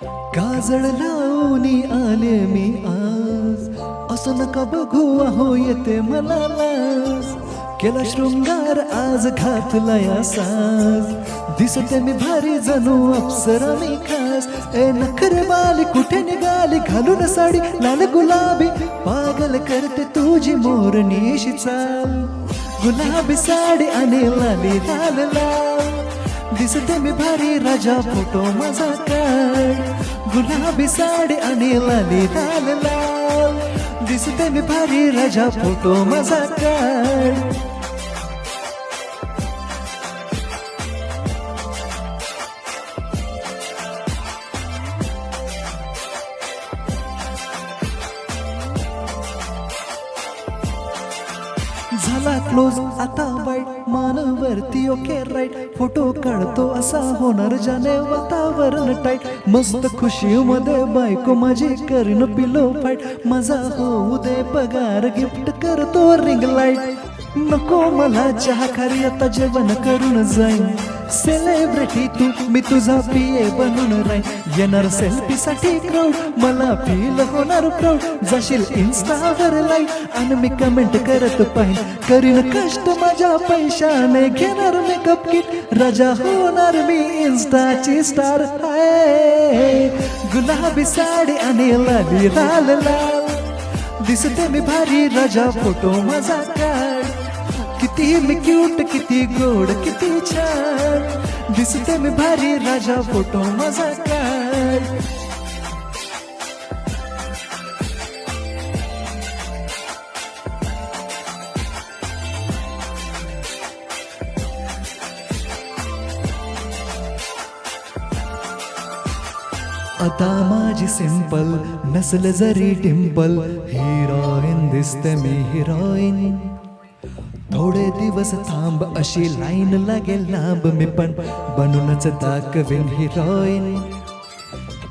काजळ लावणी आले मी आज, असं नका बघू अहो येते मला लाज. केला शृंगार आज घातलाय साज, दिसते मी भारी जणू अप्सरा मी खास. ए नखरे बाली कुठे निघाली घालून साडी लाल गुलाबी, पागल करते तुझी मोरणीशी चाल. गुलाबी साडी आणि लाली लाल लाल, दिसते मी भारी राजा फोटो माझा काढ. गुलाबी साडी आणि लाली लाल लाल, दिसते मी भारी राजा फोटो माझा काढ. झाला क्लोज आता वाईट, मानवरती ओके राईट. फोटो काढतो असा होणार जाने वातावरण टाईट. मस्त खुशी मध्ये बायको माझी करीन पिलो फाईट. माझा होऊ दे पगार गिफ्ट करतो रिंग लाईट. नको मला चहा खारी आता जेवण करून जाईन. सेलिब्रिटी तू मी तुझा पिये बनून राहीन. येणार सेल्फी साठी क्राऊड, मला फील होणार प्राऊड. जाशील इन्स्टावर लाईक आणि मी कमेंट करत पाहिन. करीन कष्ट माझ्या पैशाने, घेणार मेकअप किट. राजा होणार मी इन्स्टाची स्टार. हाय गुलाबी साडी आणि लाली लाल लाल, दिसते मी भारी राजा फोटो माझा काढ. किती मी क्यूट किती गोड किती छान, दिसते मी भारी राजा फोटो माझा काढ. आता माझी सिंपल नसल जरी डिंपल, हिरोईन दिसते मी हिरोईन. थोडे दिवस थांब अशी लाईन लागेल लांब, मी पण बनूनच दाखवेन हिरोईन.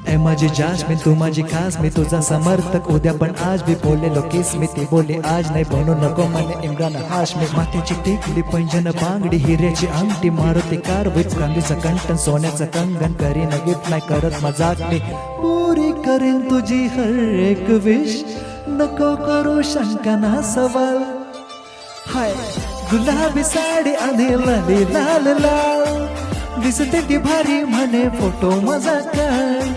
ए माझी जास्मिन तू माझी खास, मी तुझा समर्थक उद्या पण आज भी बोललेलो किस मी. ती बोले आज नाही बनू नको म्हणे इम्रान हाशमी. माथ्याची टिकली पैंजन बांगडी, हिऱ्याची अंगठी, मारुती कार विथ चांदीचं कंठन, सोन्याचं कंगन. करीन गिफ्ट नाही करत मजाक मी, पुरी करेन तुझी हर एक विश. नको करू शंका ना सवाल. हाय गुलाबी साडी आणि लाली लाल लाल, दिसते ती भारी म्हणे फोटो माझा काढ.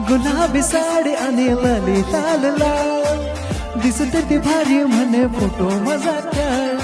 गुलाबी साडी आणि लाली लाल लाल, दिसते ती भारी म्हणे फोटो माझा काढ.